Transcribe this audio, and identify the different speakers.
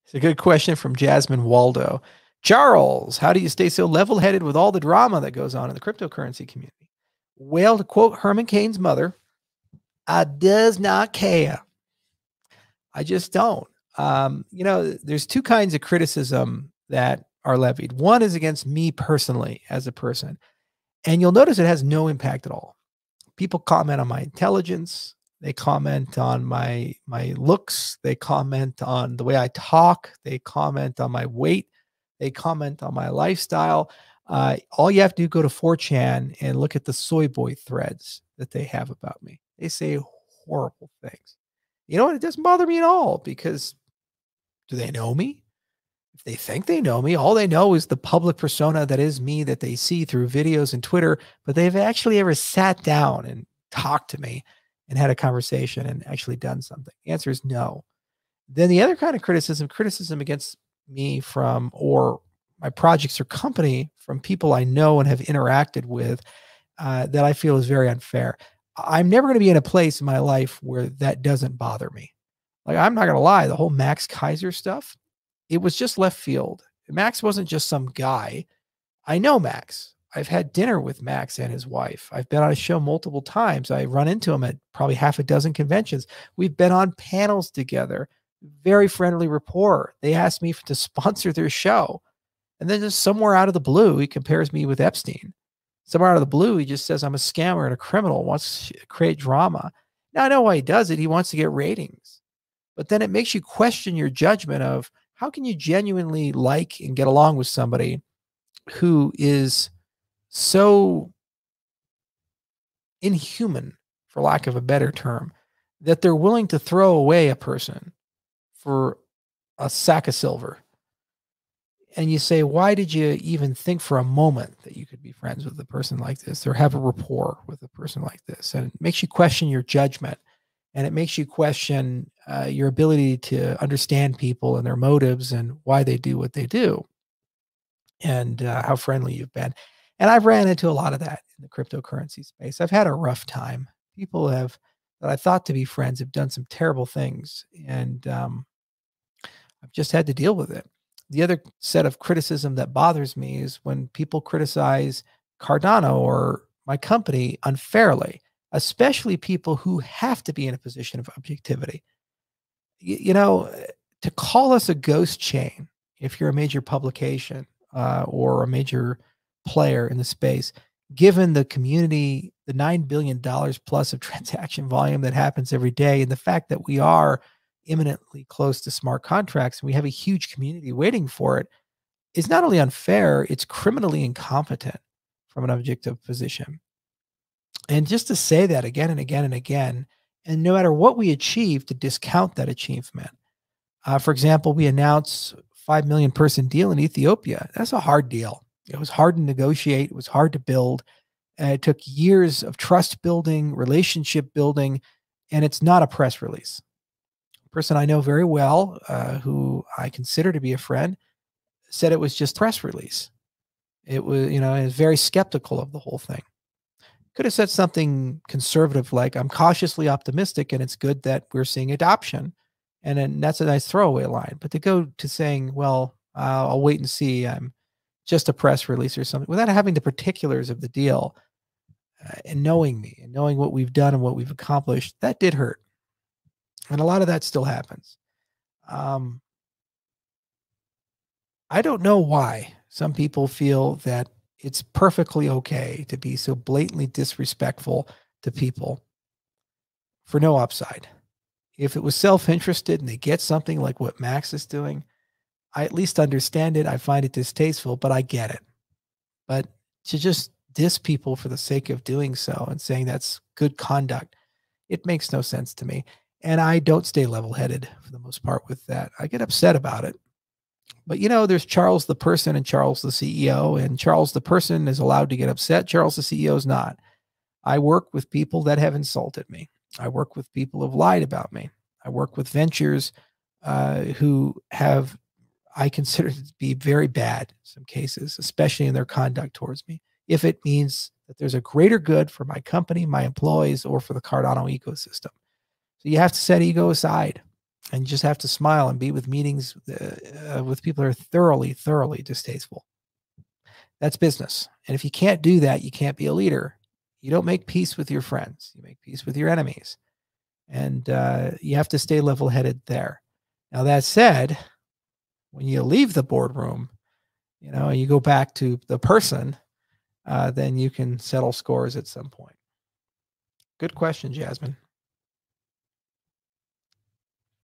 Speaker 1: It's a good question from Jasmine Waldo. Charles, how do you stay so level-headed with all the drama that goes on in the cryptocurrency community? Well, to quote Herman Cain's mother, I does not care. I just don't. There's two kinds of criticism that are levied. One is against me personally as a person, and you'll notice it has no impact at all. People comment on my intelligence. They comment on my looks. They comment on the way I talk. They comment on my weight. They comment on my lifestyle. All you have to do go to 4chan and look at the soy boy threads that they have about me. They say horrible things. You know what? It doesn't bother me at all because do they know me? If they think they know me, all they know is the public persona that is me that they see through videos and Twitter, but they've actually ever sat down and talked to me and had a conversation and actually done something. The answer is no. Then the other kind of criticism against me from or my projects or company from people I know and have interacted with that I feel is very unfair. I'm never going to be in a place in my life where that doesn't bother me. Like, I'm not going to lie, the whole Max Kaiser stuff, it was just left field. Max wasn't just some guy. I know Max. I've had dinner with Max and his wife. I've been on his show multiple times. I run into him at probably half a dozen conventions. We've been on panels together. Very friendly rapport. They asked me to sponsor their show. And then just somewhere out of the blue, he compares me with Epstein. Somewhere out of the blue, he just says I'm a scammer and a criminal, wants to create drama. Now, I know why he does it. He wants to get ratings. But then it makes you question your judgment of how can you genuinely like and get along with somebody who is so inhuman, for lack of a better term, that they're willing to throw away a person for a sack of silver. And you say, why did you even think for a moment that you could be friends with a person like this or have a rapport with a person like this? And it makes you question your judgment, and it makes you question your ability to understand people and their motives and why they do what they do and how friendly you've been. And I've ran into a lot of that in the cryptocurrency space. I've had a rough time. People that I thought to be friends have done some terrible things, and I've just had to deal with it. The other set of criticism that bothers me is when people criticize Cardano or my company unfairly, especially people who have to be in a position of objectivity. To call us a ghost chain, if you're a major publication or a major player in the space, given the community, the $9 billion plus of transaction volume that happens every day, and the fact that we are imminently close to smart contracts and we have a huge community waiting for it, is not only unfair, it's criminally incompetent from an objective position. And just to say that again and again and again, and no matter what we achieve, to discount that achievement. For example, we announced 5 million person deal in Ethiopia. That's a hard deal. It was hard to negotiate. It was hard to build. It took years of trust building, relationship building, and it's not a press release. A person I know very well, who I consider to be a friend, said it was just a press release. It was, is very skeptical of the whole thing. Could have said something conservative like, I'm cautiously optimistic and it's good that we're seeing adoption. And then that's a nice throwaway line. But to go to saying, well, I'll wait and see, I'm just a press release or something, without having the particulars of the deal and knowing me and knowing what we've done and what we've accomplished, that did hurt. And a lot of that still happens. I don't know why some people feel that it's perfectly okay to be so blatantly disrespectful to people for no upside. If it was self-interested and they get something like what Max is doing, I at least understand it. I find it distasteful, but I get it. But to just diss people for the sake of doing so and saying that's good conduct, it makes no sense to me. And I don't stay level-headed for the most part with that. I get upset about it. But, there's Charles the person and Charles the CEO, and Charles the person is allowed to get upset. Charles the CEO is not. I work with people that have insulted me. I work with people who have lied about me. I work with ventures who have, I consider to be very bad in some cases, especially in their conduct towards me, if it means that there's a greater good for my company, my employees, or for the Cardano ecosystem. So you have to set ego aside. And you just have to smile and be with meetings with people who are thoroughly, thoroughly distasteful. That's business. And if you can't do that, you can't be a leader. You don't make peace with your friends. You make peace with your enemies. And you have to stay level-headed there. Now, that said, when you leave the boardroom, you go back to the person, then you can settle scores at some point. Good question, Jasmine.